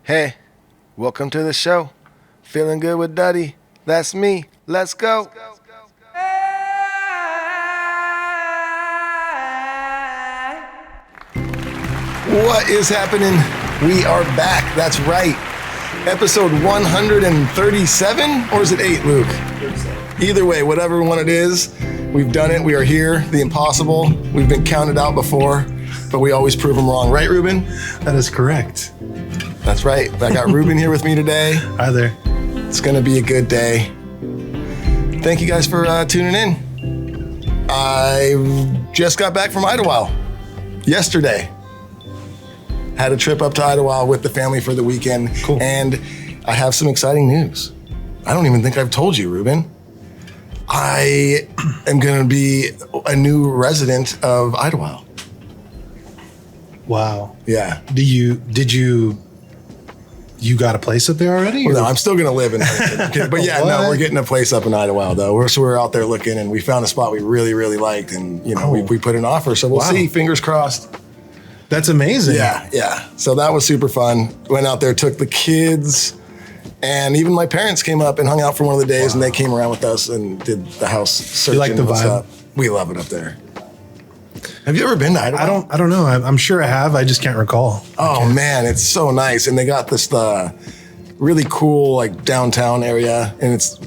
Hey, welcome to the show. Feelin Good With Duddy. That's me. Let's go. What is happening? We are back. That's right. Episode 137, or is it 8, Luke? 37. Either way, whatever one it is, we've done it. We are here. The impossible. We've been counted out before, but we always prove them wrong. Right, Ruben? That is correct. That's right. I got Ruben here with me today. Hi there. It's going to be a good day. Thank you guys for tuning in. I just got back from Idlewild yesterday. Had a trip up to Idlewild with the family for the weekend. Cool. And I have some exciting news. I don't even think I've told you, Ruben. I am going to be a new resident of Idlewild. Wow. Yeah. Did you got a place up there already? Well, no, I'm still going to live in Huntington. But yeah, no, we're getting a place up in Idlewild though. We're out there looking and we found a spot we really, really liked. And, you know, we put an offer. So we'll see. Fingers crossed. That's amazing. Yeah. So that was super fun. Went out there, took the kids, and even my parents came up and hung out for one of the days, and they came around with us and did the house searching. You like the vibe? Up. We love it up there. Have you ever been to Idaho? I don't know. I'm sure I have. I just can't recall. Oh man, it's so nice, and they got this really cool like downtown area, and it's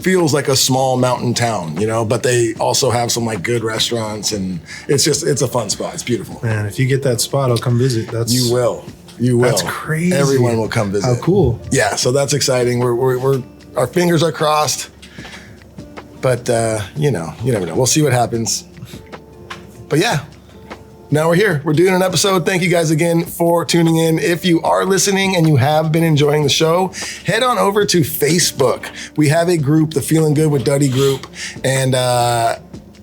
feels like a small mountain town, you know, but they also have some like good restaurants, and it's a fun spot. It's beautiful. Man, if you get that spot, I'll come visit. You will. That's crazy. Everyone will come visit. How cool. Yeah, so that's exciting. We're our fingers are crossed, but you never know. We'll see what happens. But yeah, now we're here. We're doing an episode. Thank you guys again for tuning in. If you are listening and you have been enjoying the show, head on over to Facebook. We have a group, the Feelin Good With Duddy group, and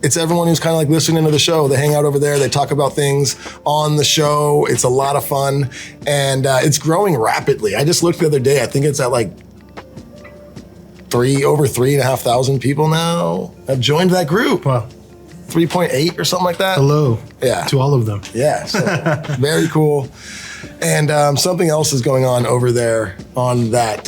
it's everyone who's kind of like listening to the show. They hang out over there. They talk about things on the show. It's a lot of fun, and it's growing rapidly. I just looked the other day. I think it's at like over 3,500 people now have joined that group. Wow. 3.8 or something like that. Hello. Yeah. To all of them. Yeah. So very cool. And something else is going on over there on that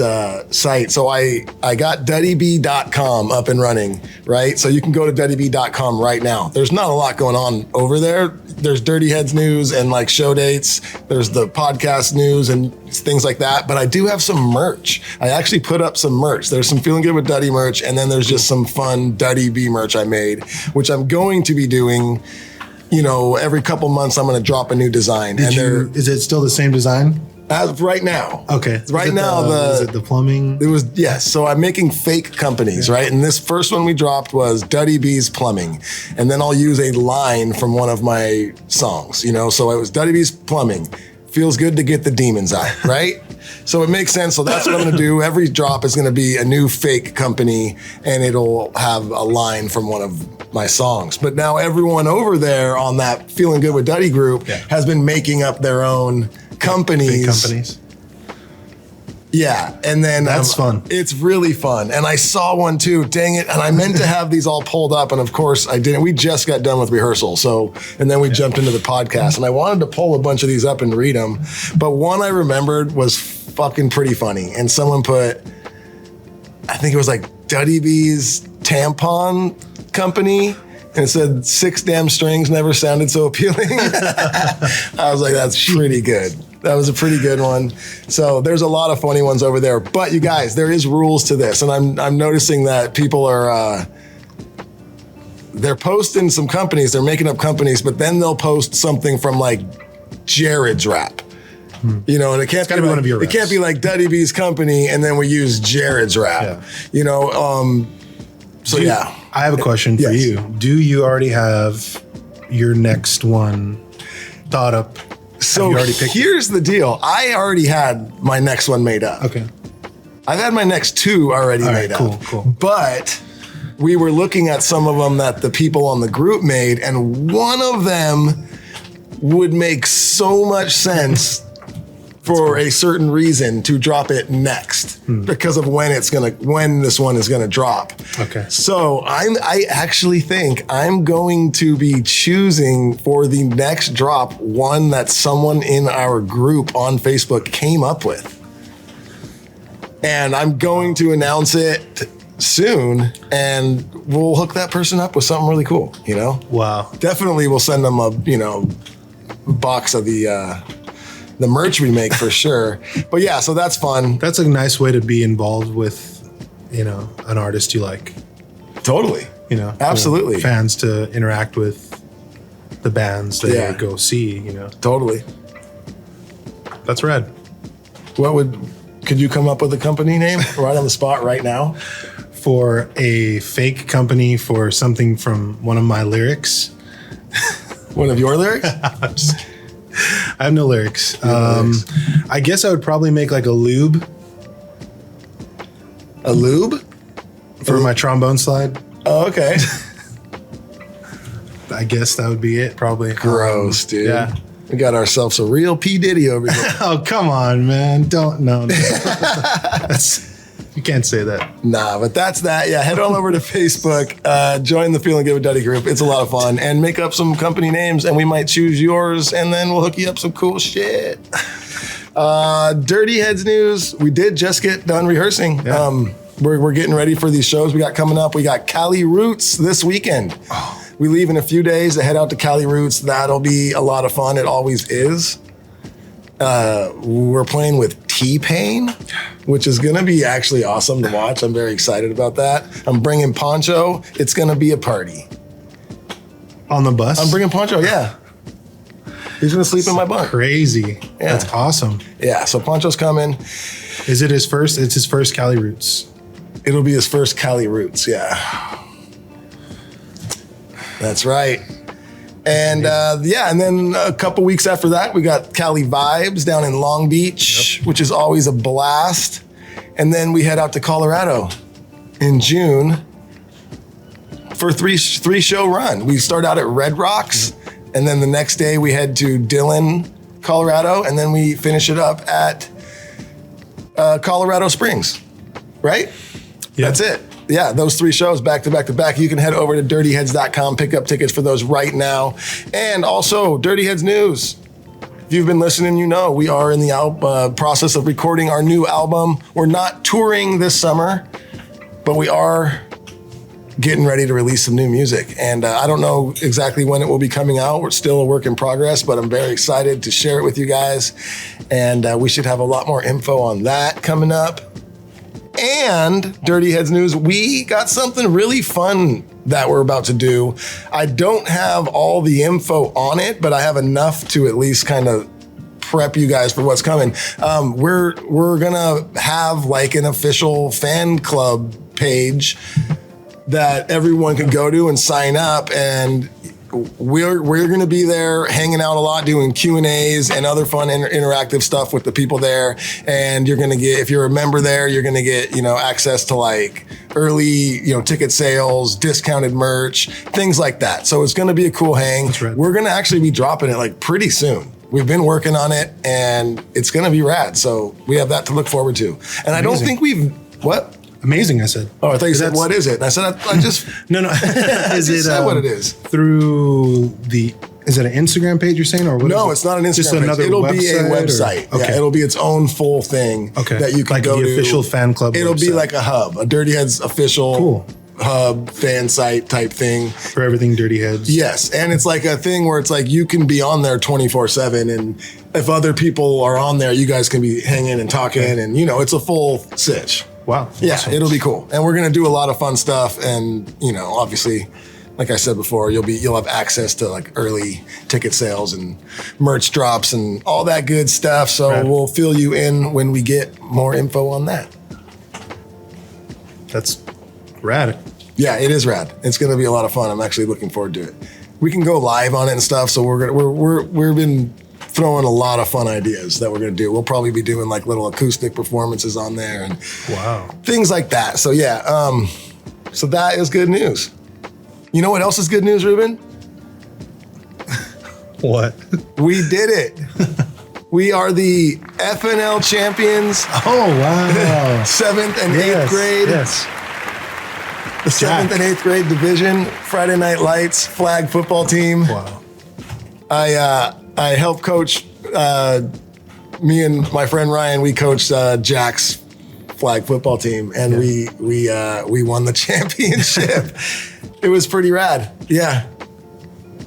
site. So I got DuddyB.com up and running, right? So you can go to DuddyB.com right now. There's not a lot going on over there. There's Dirty Heads news and like show dates. There's the podcast news and things like that. But I do have some merch. I actually put up some merch. There's some Feelin Good With Duddy merch. And then there's just some fun Duddy B merch I made, which I'm going to be doing. You know, every couple months I'm going to drop a new design. Is it still the same design? As of right now. Okay. Right now, is it the plumbing? It was, yes. So I'm making fake companies, right? And this first one we dropped was Duddy B's Plumbing. And then I'll use a line from one of my songs, you know? So it was Duddy B's Plumbing. Feels good to get the demons out, right? So it makes sense. So that's what I'm going to do. Every drop is going to be a new fake company, and it'll have a line from one of my songs. But now everyone over there on that Feelin Good With Duddy group has been making up their own companies. Fake companies. Yeah, and then that's fun. It's really fun. And I saw one too, dang it. And I meant to have these all pulled up. And of course I didn't. We just got done with rehearsal. And then we jumped into the podcast, and I wanted to pull a bunch of these up and read them. But one I remembered was fucking pretty funny. And someone put, I think it was like Duddy B's tampon company. And it said 6 damn strings never sounded so appealing. I was like, that's pretty good. That was a pretty good one. So there's a lot of funny ones over there. But you guys, there is rules to this. And I'm noticing that people are, they're posting some companies, they're making up companies, but then they'll post something from like Jared's rap. You know, and it can't be like, one of your raps. It can't be like Duddy B's company and then we use Jared's rap. Yeah. You know, so yeah. I have a question for you. Do you already have your next one thought up? So here's the deal. I already had my next one made up. Okay. I've had my next 2 already made up. Cool. But we were looking at some of them that the people on the group made, and one of them would make so much sense for a certain reason to drop it next because of when this one is gonna drop. Okay. So I actually think I'm going to be choosing for the next drop one that someone in our group on Facebook came up with. And I'm going to announce it soon, and we'll hook that person up with something really cool, you know? Wow. Definitely we'll send them a, box of the merch we make for sure. But yeah, so that's fun. That's a nice way to be involved with, an artist you like. Totally. Absolutely. Fans to interact with the bands that you go see, Totally. That's rad. Could you come up with a company name right on the spot right now? For a fake company for something from one of my lyrics. One of your lyrics? I have no lyrics. I guess I would probably make like a lube. A lube? For my trombone slide. Oh, okay. I guess that would be it, probably. Gross, dude. Yeah. We got ourselves a real P. Diddy over here. Oh, come on, man. No. You can't say that. Nah, but that's that. Yeah, head on over to Facebook, join the Feelin Good With Duddy group. It's a lot of fun. And make up some company names, and we might choose yours, and then we'll hook you up some cool shit. Dirty Heads news. We did just get done rehearsing. Yeah. We're getting ready for these shows we got coming up. We got Cali Roots this weekend. Oh. We leave in a few days to head out to Cali Roots. That'll be a lot of fun. It always is. We're playing with T-Pain, which is going to be actually awesome to watch. I'm very excited about that. I'm bringing Poncho. It's going to be a party. On the bus? I'm bringing Poncho, yeah. He's going to sleep in my bunk. Crazy. Yeah. That's awesome. Yeah, so Poncho's coming. Is it his first? It's his first Cali Roots. It'll be his first Cali Roots, yeah. That's right. And and then a couple weeks after that, we got Cali Vibes down in Long Beach, which is always a blast. And then we head out to Colorado in June for a three show run. We start out at Red Rocks, and then the next day we head to Dillon, Colorado, and then we finish it up at Colorado Springs, right? Yeah. That's it. Yeah, those 3 shows back to back to back. You can head over to dirtyheads.com, pick up tickets for those right now. And also, Dirty Heads News. If you've been listening, we are in the process of recording our new album. We're not touring this summer, but we are getting ready to release some new music. And I don't know exactly when it will be coming out. We're still a work in progress, but I'm very excited to share it with you guys. And we should have a lot more info on that coming up. And Dirty Heads News, we got something really fun that we're about to do. I don't have all the info on it, but I have enough to at least kind of prep you guys for what's coming. We're gonna have like an official fan club page that everyone can go to and sign up, and we're going to be there hanging out a lot, doing Q&As and other fun interactive stuff with the people there. And you're going to get, if you're a member there, you're going to get, access to like early, ticket sales, discounted merch, things like that. So it's going to be a cool hang. That's right. We're going to actually be dropping it like pretty soon. We've been working on it, and it's going to be rad. So we have that to look forward to. And amazing. I don't think what? Amazing, I said. Oh, I thought you said, what is it? And I said, I just... No. Is it said what it is. Through is it an Instagram page you're saying? Or what? No, it's not an Instagram just page. Another it'll website, be a website. Okay. Yeah, it'll be its own full thing that you can go to. Like the official fan club It'll website. be like a hub, a Dirty Heads official hub, fan site type thing. For everything Dirty Heads. Yes, and it's like a thing where it's like you can be on there 24/7, and if other people are on there, you guys can be hanging and talking, and it's a full sitch. Wow. Yeah, awesome. It'll be cool. And we're going to do a lot of fun stuff. And, obviously, like I said before, you'll have access to like early ticket sales and merch drops and all that good stuff. So we'll fill you in when we get more info on that. That's rad. Yeah, it is rad. It's going to be a lot of fun. I'm actually looking forward to it. We can go live on it and stuff. So we've been throwing a lot of fun ideas that we're going to do. We'll probably be doing like little acoustic performances on there and things like that. So yeah, so that is good news. You know what else is good news, Ruben? What? We did it. We are the FNL Champions. Oh, wow. 7th and 8th grade. Yes. The 7th and 8th grade division, Friday Night Lights flag football team. Wow. I helped coach, me and my friend Ryan, we coached Jack's flag football team, and we won the championship. It was pretty rad. Yeah.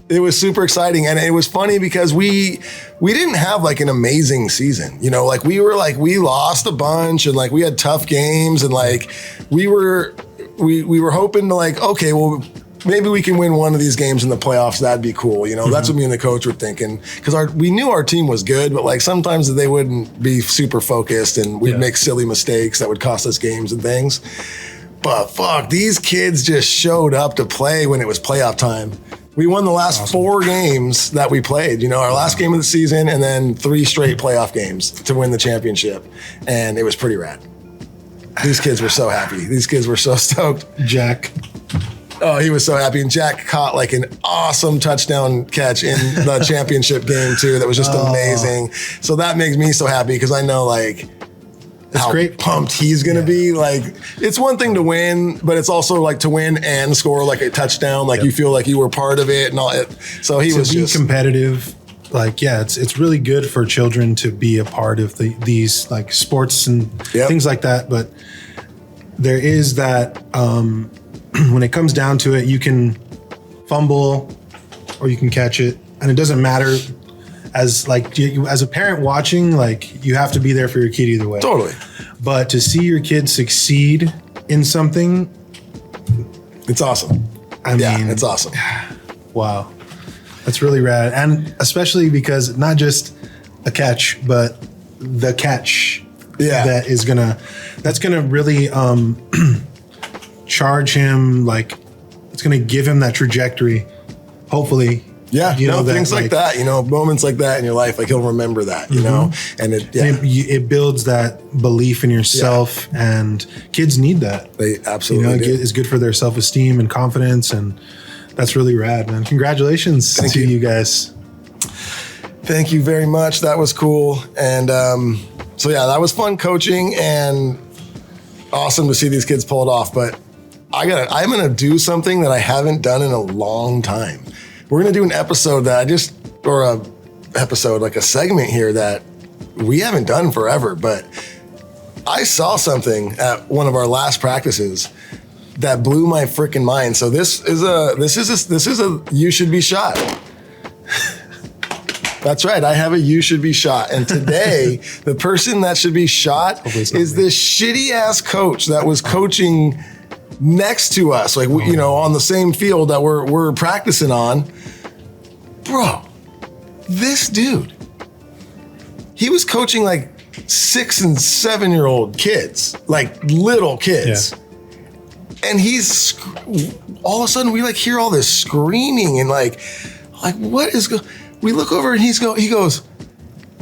It was super exciting, and it was funny because we didn't have like an amazing season, you know, like we lost a bunch, and like we had tough games, and like we were hoping to like, okay, well, maybe we can win one of these games in the playoffs. That'd be cool, you know. That's what me and the coach were thinking, because we knew our team was good, but like sometimes they wouldn't be super focused, and we'd make silly mistakes that would cost us games and things. But fuck, these kids just showed up to play when it was playoff time. We won the last 4 games that we played, you know, our last game of the season, and then 3 straight playoff games to win the championship. And it was pretty rad. These kids were so happy. These kids were so stoked. Jack. Oh, he was so happy. And Jack caught like an awesome touchdown catch in the championship game too. That was just amazing. So that makes me so happy, because I know like how great. Pumped he's going to be. Like, it's one thing to win, but it's also like to win and score like a touchdown. Like you feel like you were part of it and all it. So he was just competitive. Like, yeah, it's really good for children to be a part of these like sports and things like that. But there is that, when it comes down to it, you can fumble or you can catch it, and it doesn't matter. As like as a parent watching, like you have to be there for your kid either way. Totally. But to see your kid succeed in something, it's awesome. I mean, it's awesome. Wow, that's really rad, and especially because not just a catch, but the catch that's gonna really charge him. Like, it's gonna give him that trajectory. Hopefully. Yeah, you know, things like that, you know, moments like that in your life, like he'll remember that, you know, and it builds that belief in yourself, and kids need that. They absolutely do. It's good for their self-esteem and confidence, and that's really rad, man. Congratulations to you guys. Thank you very much. That was cool. And so, yeah, that was fun coaching and awesome to see these kids pull it off. But I'm going to do something that I haven't done in a long time. We're going to do an episode like a segment here that we haven't done forever, but I saw something at one of our last practices that blew my freaking mind. So this is a you should be shot. That's right. I have a you should be shot. And today, the person that should be shot is this shitty ass coach that was coaching next to us, like you know, on the same field that we're practicing on. Bro, this dude, he was coaching like 6 and 7 year old kids, like little kids. Yeah. And he's all of a sudden we like hear all this screaming and like what is we look over and he goes,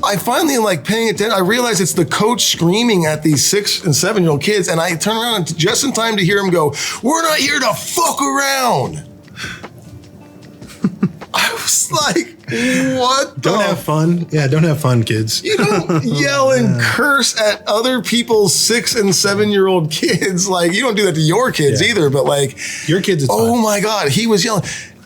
I finally am like paying attention. I realize it's the coach screaming at these 6 and 7 year old kids. And I turn around just in time to hear him go, "We're not here to fuck around." I was like, what? Don't have fun. Yeah, don't have fun, kids. You don't yell and curse at other people's 6 and 7 year old kids. Like, you don't do that to your kids either, but like your kids, it's oh fine. My God, he was yelling,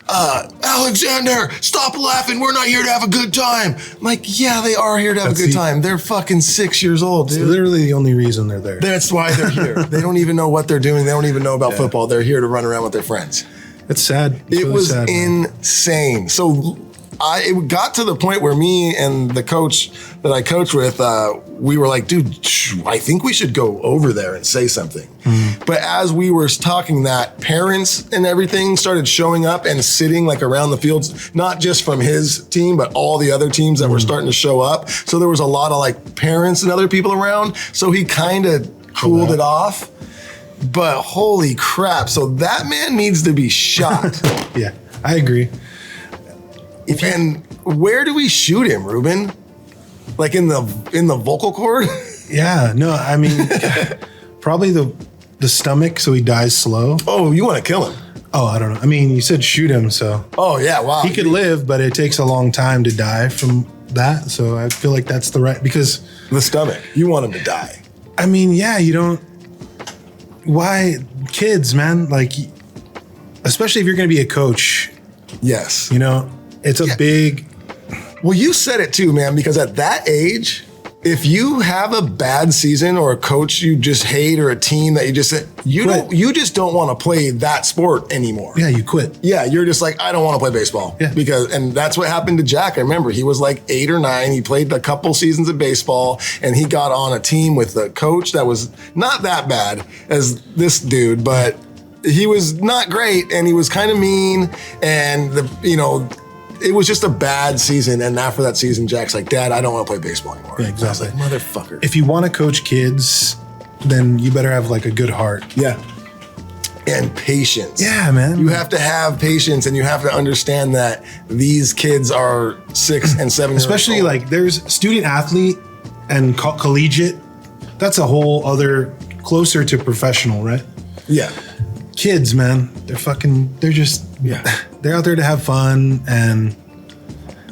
Alexander, stop laughing. We're not here to have a good time. I'm like, yeah, they are here to have a good time. They're fucking 6 years old, dude. It's literally the only reason they're there. That's why they're here. They don't even know what they're doing. They don't even know about football. They're here to run around with their friends. It's sad. It was insane. So it got to the point where me and the coach that I coach with, we were like, dude, I think we should go over there and say something. But as we were talking that, parents and everything started showing up and sitting like around the fields, not just from his team, but all the other teams that were starting to show up. So there was a lot of like parents and other people around. So he kind of cooled it off. But holy crap. So that man needs to be shot. Yeah, I agree. And where do we shoot him, Ruben? Like in the vocal cord? Yeah, no, I mean, probably the stomach, so he dies slow. Oh, you want to kill him? Oh, I don't know. I mean, you said shoot him, so. Oh, yeah, wow. He could live, but it takes a long time to die from that. So I feel like that's the right, because. The stomach, you want him to die. I mean, yeah, you don't. Why? Kids, man, like, especially if you're going to be a coach. Yes. You know, it's a big. Well, you said it too, man, because at that age, if you have a bad season or a coach you just hate or a team that you just don't want to play that sport anymore. Yeah, you quit. Yeah, you're just like, I don't want to play baseball. Yeah. And that's what happened to Jack. I remember he was like 8 or 9. He played a couple seasons of baseball and he got on a team with a coach that was not that bad as this dude, but he was not great and he was kind of mean and it was just a bad season. And after that season, Jack's like, Dad, I don't want to play baseball anymore. Yeah, exactly. I was like, motherfucker. If you want to coach kids, then you better have like a good heart. Yeah. And patience. Yeah, man. You have to have patience and you have to understand that these kids are 6 and 7 years old. Especially like there's student athlete and collegiate. That's a whole other closer to professional, right? Yeah. Kids, man, they're just, they're out there to have fun, and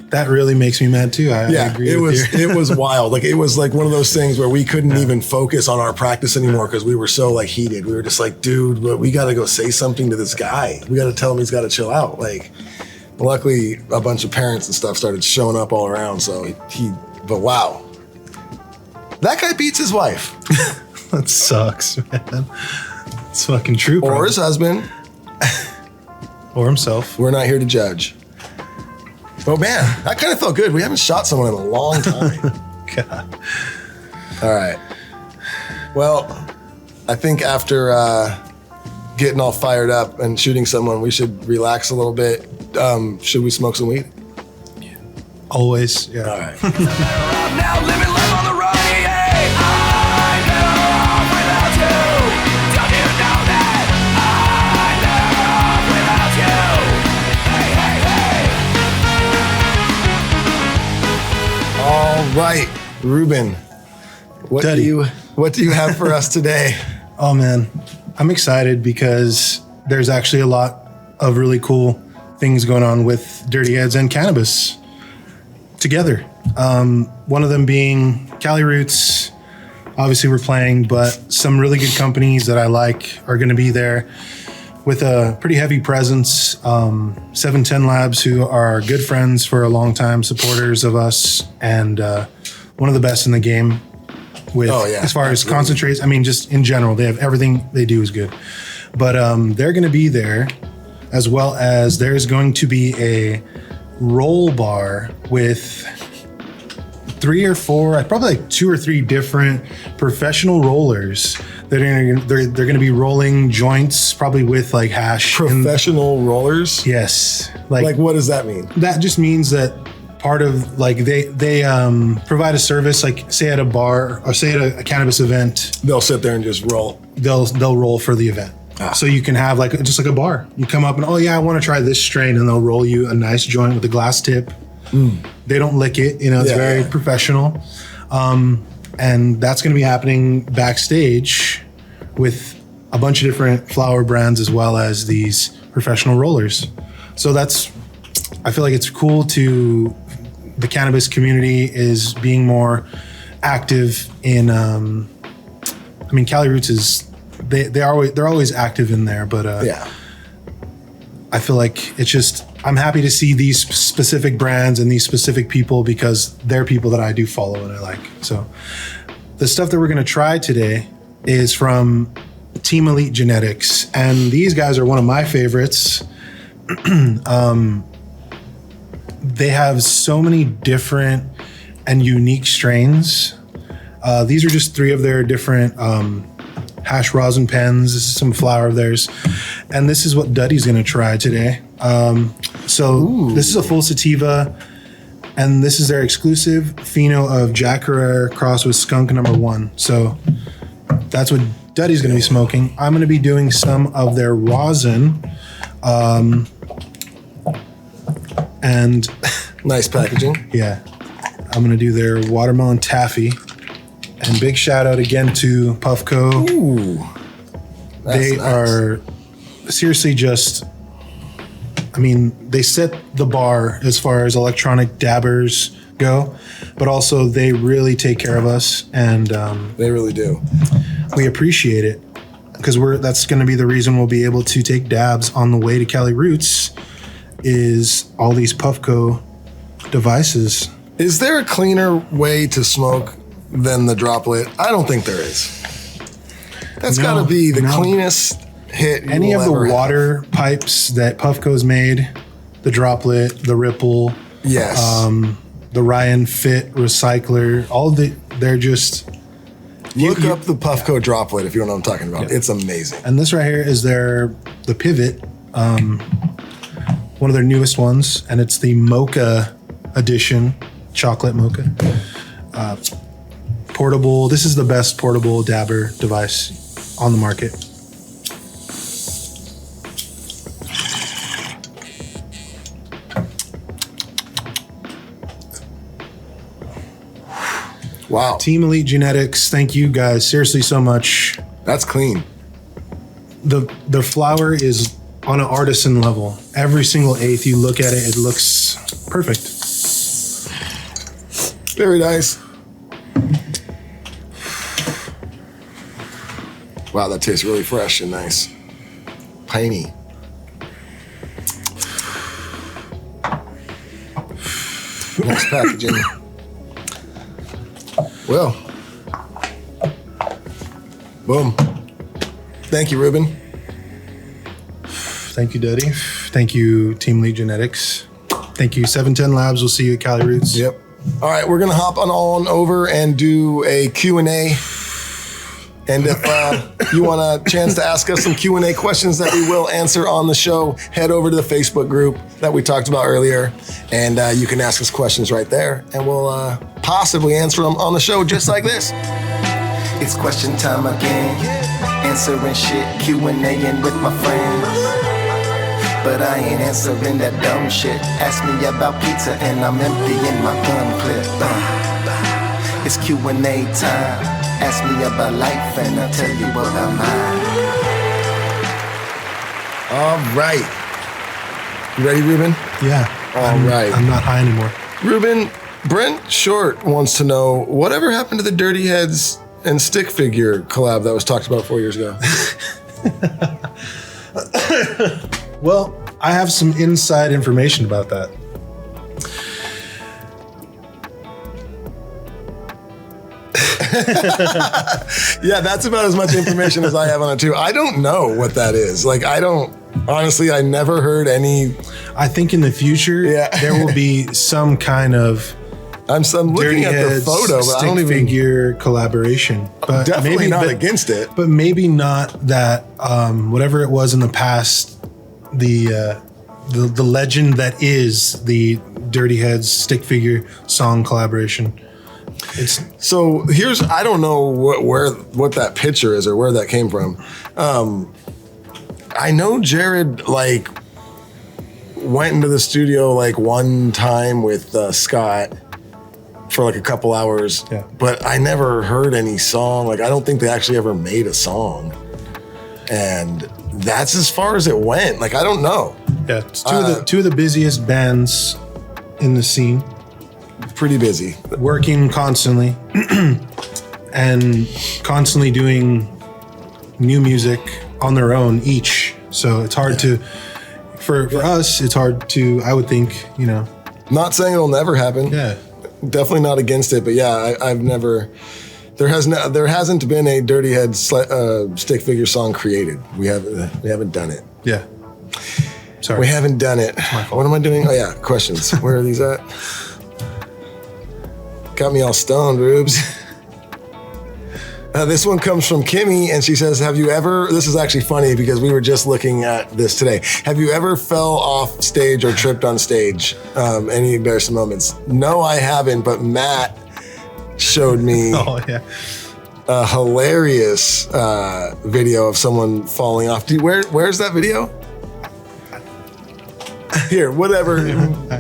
that really makes me mad too. I agree with you. It was wild. Like it was like one of those things where we couldn't even focus on our practice anymore because we were so like heated. We were just like, dude, we got to go say something to this guy. We got to tell him he's got to chill out. Like, luckily, a bunch of parents and stuff started showing up all around. So but wow, that guy beats his wife. That sucks, man. It's fucking true. Or his husband. Or himself. We're not here to judge. Oh man, that kind of felt good. We haven't shot someone in a long time. God. All right. Well, I think after getting all fired up and shooting someone, we should relax a little bit. Should we smoke some weed? Yeah. Always. Yeah. All right. Now living life on the road, I'm better off without you. Don't you know that? I'm better off without you. Hey, hey, hey. All right, Ruben. What Duddy. do you have for us today? Oh man, I'm excited because there's actually a lot of really cool things going on with Dirty Heads and cannabis together. One of them being Cali Roots. Obviously we're playing, but some really good companies that I like are going to be there with a pretty heavy presence. 710 Labs, who are good friends for a long time, supporters of us, and one of the best in the game with as far as concentrates. I mean, just in general, they have everything they do is good. But they're going to be there, as well as there's going to be a roll bar with 3 or 4, probably like 2 or 3 different professional rollers. They're going to be rolling joints, probably with like hash. Professional rollers? Yes. Like what does that mean? That just means that part of like they provide a service, like say at a bar or say at a cannabis event. They'll sit there and just roll. They'll roll for the event. So you can have like just like a bar. You come up and I want to try this strain, and they'll roll you a nice joint with a glass tip. They don't lick it, it's very professional. And that's going to be happening backstage with a bunch of different flower brands as well as these professional rollers. So I feel like it's cool to the cannabis community is being more active in, Cali Roots is, they're always active in there, but I feel like it's just, I'm happy to see these specific brands and these specific people because they're people that I do follow and I like. So the stuff that we're going to try today is from Team Elite Genetics, and these guys are one of my favorites. They have so many different and unique strains. These are just 3 of their different hash rosin pens. This is some flower of theirs. And this is what Duddy's going to try today. This is a full sativa, and this is their exclusive pheno of Jack Herrera crossed with skunk #1. So that's what Duddy's going to be smoking. I'm going to be doing some of their rosin. And nice packaging. Yeah. I'm going to do their watermelon taffy. And big shout out again to Puffco. Ooh. They are seriously just, they set the bar as far as electronic dabbers go, but also they really take care of us, and they really do. We appreciate it because that's going to be the reason we'll be able to take dabs on the way to Cali Roots is all these Puffco devices. Is there a cleaner way to smoke than the droplet? I don't think there is. That's got to be the cleanest hit you Any will of the ever have. water pipes that Puffco's made, the droplet, the ripple, Yes. the Ryan Fit recycler, they're just. Look up the Puffco droplet if you know what I'm talking about. It's amazing. And this right here is the pivot, one of their newest ones, and it's the mocha edition, chocolate mocha. Portable. This is the best portable dabber device on the market. Wow. Team Elite Genetics, thank you guys seriously so much. That's clean. The flower is on an artisan level. Every single eighth you look at it, it looks perfect. Very nice. Wow, that tastes really fresh and nice. Piney. Nice packaging. Well, boom. Thank you, Ruben. Thank you, Duddy. Thank you, Team Elite Genetics. Thank you, 710 Labs. We'll see you at Cali Roots. Yep. All right, we're gonna hop on over and do a Q&A. And if you want a chance to ask us some Q&A questions that we will answer on the show, head over to the Facebook group that we talked about earlier, and you can ask us questions right there, and we'll possibly answer them on the show just like this. It's question time again, answering shit, Q&A-ing with my friends. But I ain't answering that dumb shit. Ask me about pizza and I'm emptying my gun clip. It's Q&A time. Ask me about life and I'll tell you about mine. All right. You ready, Ruben? Yeah. All right. I'm not high anymore. Ruben, Brent Short wants to know, whatever happened to the Dirty Heads and Stick Figure collab that was talked about 4 years ago? Well, I have some inside information about that. Yeah, that's about as much information as I have on it too. I don't know what that is. Like, honestly, I never heard any. I think in the future, there will be some kind of I'm looking Dirty at the Heads photo, but I don't even. figure collaboration. But Definitely not against it. But maybe not that whatever it was in the past, the legend that is the Dirty Heads stick figure song collaboration. So here's, I don't know what that picture is or where that came from. I know Jared went into the studio one time with Scott for a couple hours, but I never heard any song. I don't think they actually ever made a song, and that's as far as it went. I don't know. Yeah, it's two of the busiest bands in the scene. Pretty busy, working constantly and constantly doing new music on their own each. So it's hard to, for us, it's hard to, I would think, Not saying it'll never happen. Yeah. Definitely not against it, but yeah, I've never, there hasn't been a Dirty Head stick figure song created. We haven't done it. Yeah. Sorry. We haven't done it. What am I doing? Oh yeah, questions. Where are these at? Got me all stoned, Rubes. This one comes from Kimmy, and she says, have you ever, this is actually funny because we were just looking at this today. Have you ever fell off stage or tripped on stage? Any embarrassing moments? No, I haven't, but Matt showed me a hilarious video of someone falling off. Where's that video? Here, whatever.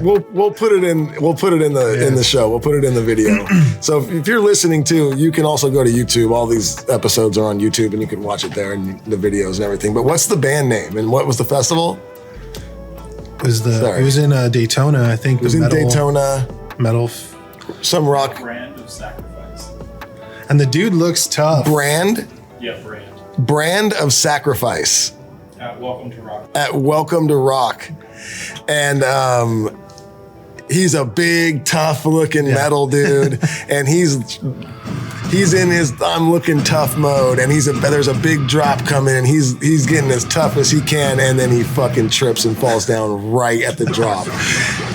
We'll put it in. We'll put it in the show. We'll put it in the video. So if you're listening too, you can also go to YouTube. All these episodes are on YouTube, and you can watch it there and the videos and everything. But what's the band name and what was the festival? It was in Daytona, I think. It was in Daytona. Metal. Some rock. Brand of Sacrifice. And the dude looks tough. Brand. Yeah, Brand. Brand of Sacrifice. At Welcome to Rock. At Welcome to Rock. And he's a big, tough looking metal dude. And he's he's in his I'm looking tough mode, and there's a big drop coming, and he's getting as tough as he can, and then he fucking trips and falls down right at the drop.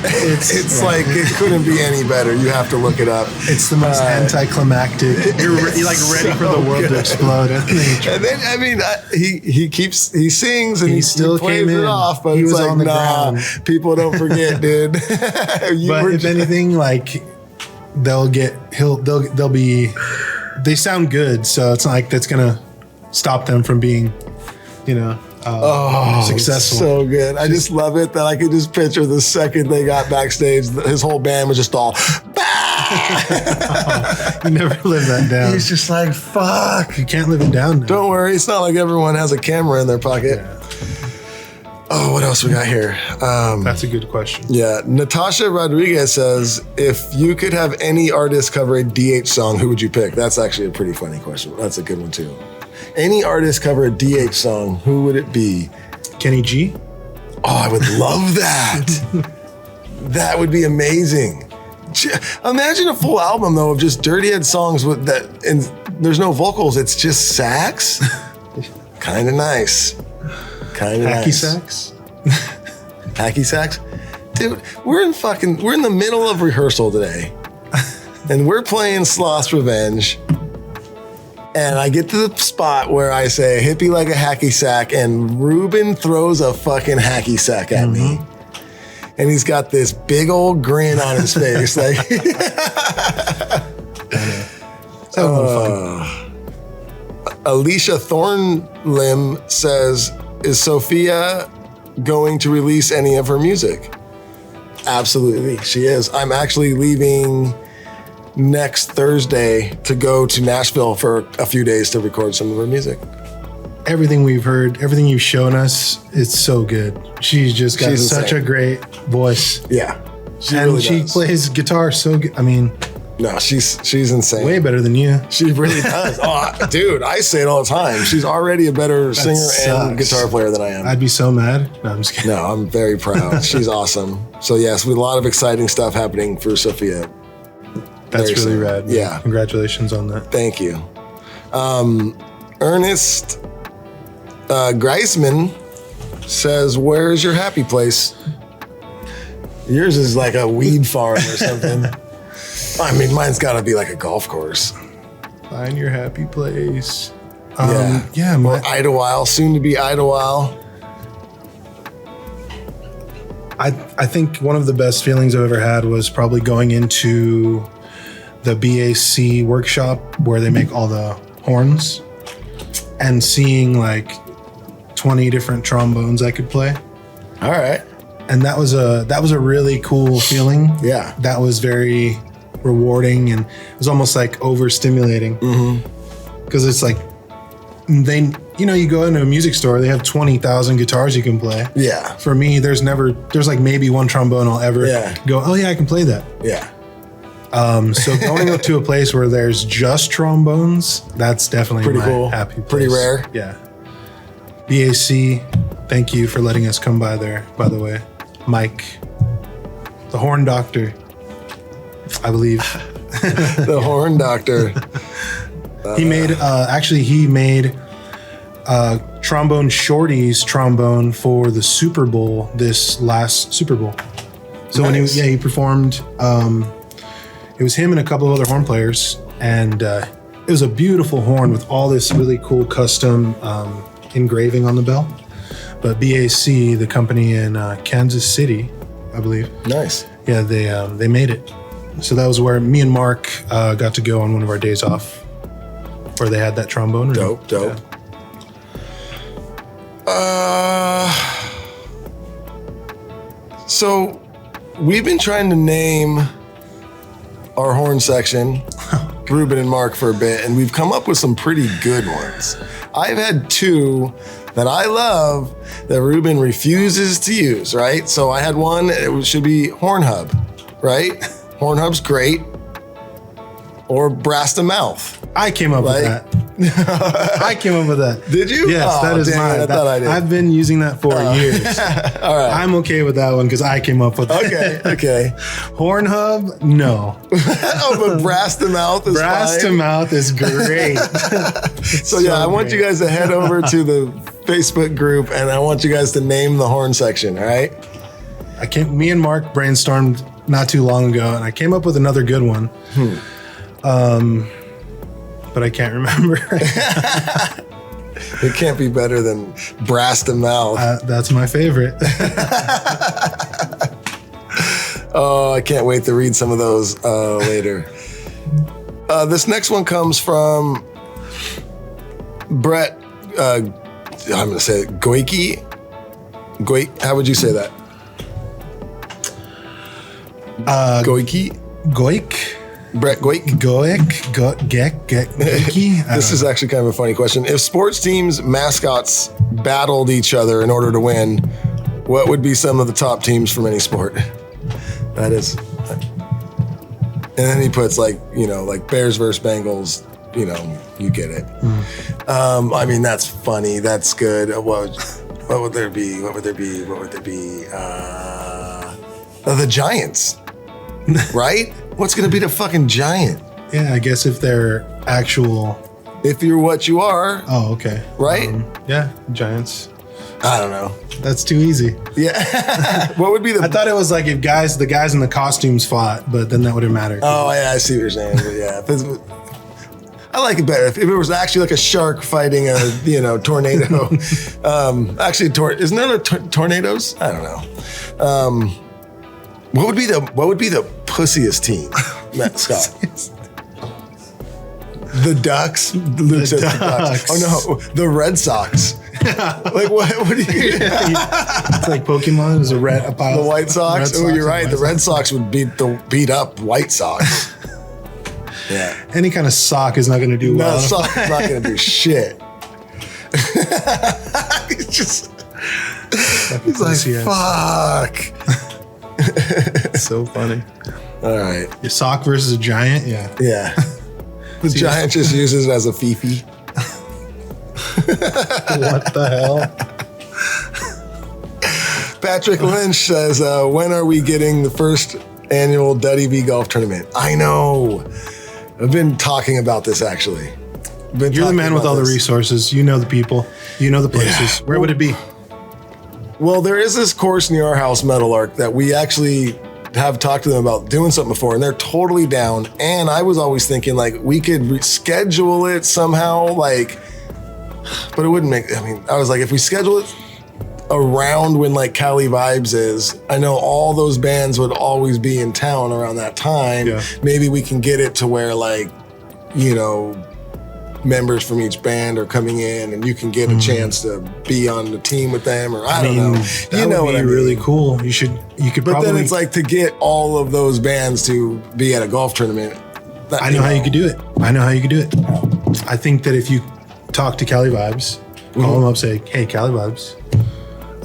It's like it couldn't be any better. You have to look it up. It's the most anticlimactic. You're like ready for the world to explode. And then I mean, he sings and he still plays it off, but he it's was like on the nah, ground. people don't forget, dude. But if anything, like they'll be. They sound good, so it's not like that's gonna stop them from being, successful. So good. I just love it that I could just picture the second they got backstage, his whole band was just all, You never live that down. he's just like, fuck. You can't live it down now. Don't worry, it's not like everyone has a camera in their pocket. Yeah. Oh, what else we got here? That's a good question. Yeah, Natasha Rodriguez says, if you could have any artist cover a DH song, who would you pick? That's actually a pretty funny question. That's a good one too. Any artist cover a DH song, who would it be? Kenny G? Oh, I would love that. That would be amazing. Imagine a full album though of just Dirty Head songs with that, and there's no vocals. It's just sax. Kind of nice. Kind of Hacky nice. sax? Hacky sax? Dude, we're in the middle of rehearsal today. And we're playing Sloth's Revenge. And I get to the spot where I say, hippie like a hacky sack, and Ruben throws a fucking hacky sack at me. And he's got this big old grin on his face. Like, Alicia Thornlim says, is Sophia going to release any of her music? Absolutely, she is. I'm actually leaving next Thursday to go to Nashville for a few days to record some of her music. Everything we've heard, everything you've shown us, it's so good. She's just got such a great voice. Yeah, She plays guitar so good. I mean, no, she's insane. way better than you. She really does. Oh, dude, I say it all the time. She's already a better singer and guitar player than I am. I'd be so mad. No, I'm just kidding. No, I'm very proud. She's awesome. So yes, with a lot of exciting stuff happening for Sophia. That's Very really soon. rad. Man. Yeah. Congratulations on that. Thank you. Ernest Greisman says, where's your happy place? Yours is like a weed farm or something. I mean, mine's got to be like a golf course. Find your happy place. Yeah. Or Idlewild, soon to be Idlewild. I think one of the best feelings I've ever had was probably going into the BAC workshop where they make all the horns and seeing like 20 different trombones I could play. All right. And that was a really cool feeling. Yeah. That was very rewarding, and it was almost like overstimulating. Because it's like you go into a music store, they have 20,000 guitars you can play. Yeah. For me, there's like maybe one trombone I'll ever go, oh yeah, I can play that. Yeah. So going up to a place where there's just trombones, that's definitely Pretty my cool. happy place. Pretty rare. Yeah. BAC, thank you for letting us come by there, by the way. Mike, the horn doctor, I believe. The horn doctor. He made Trombone Shorty's trombone for the Super Bowl, this last Super Bowl. So nice. when he performed, it was him and a couple of other horn players, and it was a beautiful horn with all this really cool custom engraving on the bell. But BAC, the company in Kansas City, I believe. Nice. Yeah, they made it. So that was where me and Mark got to go on one of our days off, where they had that trombone. Dope. Yeah. So we've been trying to name our horn section, Ruben and Mark, for a bit, and we've come up with some pretty good ones. I've had two that I love that Ruben refuses to use, right? So I had one, should be Horn Hub, right? Horn Hub's great. Or Brass to Mouth. I came up with that. I came up with that. Did you? Yes, Oh, that is dang mine. it, I thought I did. I've been using that for years. All right. I'm okay with that one because I came up with it. Okay. Horn hub, no. Oh, but brass to mouth is Brass to fine. mouth is great. So yeah, I want you guys to head over to the Facebook group, and I want you guys to name the horn section. All right. Me and Mark brainstormed not too long ago, and I came up with another good one. But I can't remember. It can't be better than brass to mouth. That's my favorite. Oh, I can't wait to read some of those later. This next one comes from Brett. I'm going to say it, Goiki. How would you say that? Goiki? Goik? Brett Goik? Goiki? This is actually kind of a funny question. If sports teams' mascots battled each other in order to win, what would be some of the top teams from any sport? That is. And then he puts like Bears versus Bengals, you get it. I mean, that's funny. That's good. What would there be? The Giants, right? What's going to be the fucking Giant? Yeah, I guess if they're actual. If you're what you are, Oh, okay. right? Yeah, Giants. I don't know. That's too easy. Yeah. What would be the? I thought it was like if the guys in the costumes fought, but then that wouldn't matter. Oh yeah, I see what you're saying. But yeah, I like it better if it was actually like a shark fighting a tornado. Isn't there tornadoes? I don't know. What would be the pussiest team mascot? The Ducks. Luke says the Ducks. Oh no, the Red Sox. Like what do you? It's like Pokemon. There's a pile. The White Sox. Red Oh, you're and right. White The Red Sox. Sox would beat up White Sox. Yeah. Any kind of sock is not going to do No, well. Sox is not going to do shit. He's like, fuck. It's so funny. All right. Your sock versus a giant. Yeah. Yeah. The Giant just uses it as a fifi. What the hell? Patrick Lynch says, when are we getting the first annual Duddy B golf tournament? I know. I've been talking about this actually. You're the man with all the resources. You know the people. You know the places. Yeah. Where would it be? Well, there is this course near our house, Metal Arc, that we actually have talked to them about doing something before, and they're totally down. And I was always thinking like we could reschedule it somehow, like, but it wouldn't make. I mean, I was like, if we schedule it around when like Cali Vibes is, I know all those bands would always be in town around that time. Yeah. Maybe we can get it to where like, members from each band are coming in, and you can get a chance to be on the team with them, or I don't know. That would be really cool. You could But probably. then it's like to get all of those bands to be at a golf tournament. I know how you could do it. I think that if you talk to Cali Vibes, call them up, say, "Hey, Cali Vibes,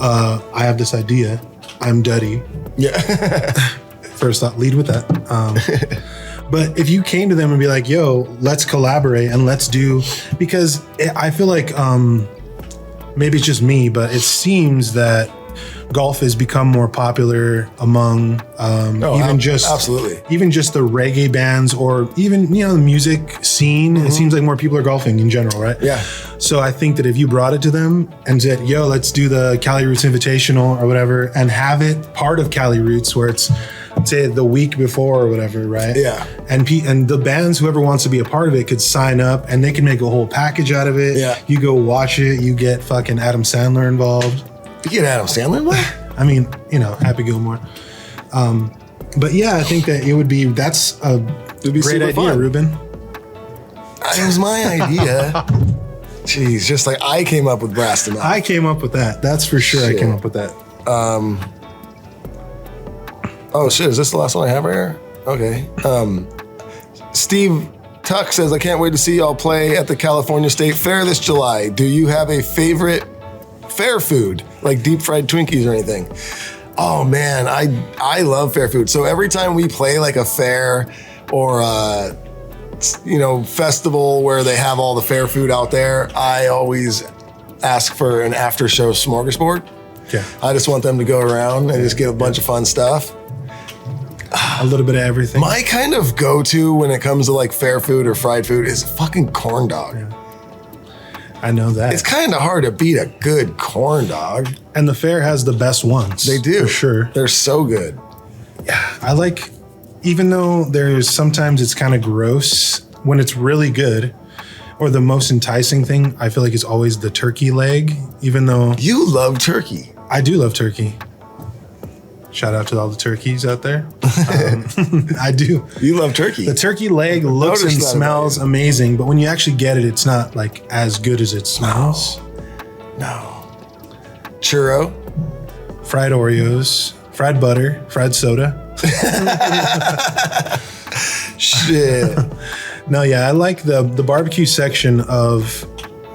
I have this idea. I'm Duddy." Yeah. First thought, lead with that. But if you came to them and be like, "Yo, let's collaborate and let's do," because I feel like maybe it's just me, but it seems that golf has become more popular among absolutely. even just the reggae bands, or even the music scene. It seems like more people are golfing in general, right? Yeah. So I think that if you brought it to them and said, "Yo, let's do the Cali Roots Invitational or whatever," and have it part of Cali Roots, where it's, say, the week before or whatever, right? Yeah. And the bands, whoever wants to be a part of it, could sign up, and they can make a whole package out of it. Yeah. You go watch it. You get fucking Adam Sandler involved. You get Adam Sandler involved? I mean, Happy Gilmore. But yeah, I think that that's a great super idea, fun. Ruben. It was my idea. Jeez, just like I came up with brass to mouth. I came up with that. That's for sure. Shit. I came up with that. Oh shit, is this the last one I have right here? Okay. Steve Tuck says, I can't wait to see y'all play at the California State Fair this July. Do you have a favorite fair food, like deep fried Twinkies or anything? Oh man, I love fair food. So every time we play like a fair or festival where they have all the fair food out there, I always ask for an after show smorgasbord. Yeah. I just want them to go around and just get a bunch of fun stuff. A little bit of everything. My kind of go-to when it comes to like fair food or fried food is fucking corn dog. Yeah. I know that. It's kind of hard to beat a good corn dog. And the fair has the best ones. They do. For sure. They're so good. I like, even though there's sometimes it's kind of gross, when it's really good, or the most enticing thing, I feel like it's always the turkey leg, even though You love turkey. I do love turkey. Shout out to all the turkeys out there. I do. You love turkey. The turkey leg looks and Noticed that smells about you. amazing, but when you actually get it, it's not like as good as it smells. No. Churro. Fried Oreos, fried butter, fried soda. Shit. No, yeah, I like the barbecue section of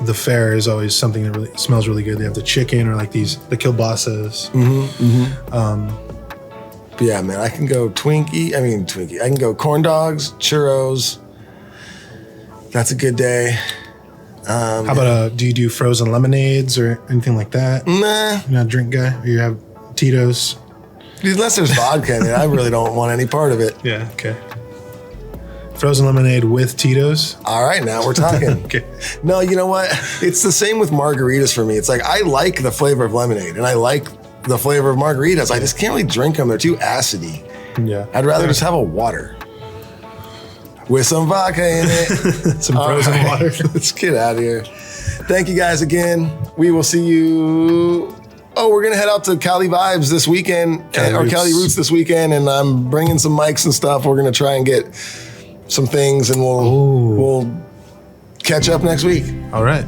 the fair is always something that really smells really good. They have the chicken or like the kielbasa's. But yeah, man, I can go Twinkie. I can go corn dogs, churros. That's a good day. How about do you do frozen lemonades or anything like that? Nah. You're not a drink guy? Or you have Tito's? Unless there's vodka in it, I really don't want any part of it. Yeah, okay. Frozen lemonade with Tito's? All right, now we're talking. Okay. No, you know what? It's the same with margaritas for me. It's like I like the flavor of lemonade and I like the flavor of margaritas. I just can't really drink them. They're too acidy. Yeah. I'd rather just have a water with some vodka in it. Some frozen All right, water. Let's get out of here. Thank you guys again. We will see you. Oh, we're going to head out to Cali Vibes this weekend, Cali Cali Roots this weekend, and I'm bringing some mics and stuff. We're going to try and get some things, and we'll catch up next week. All right.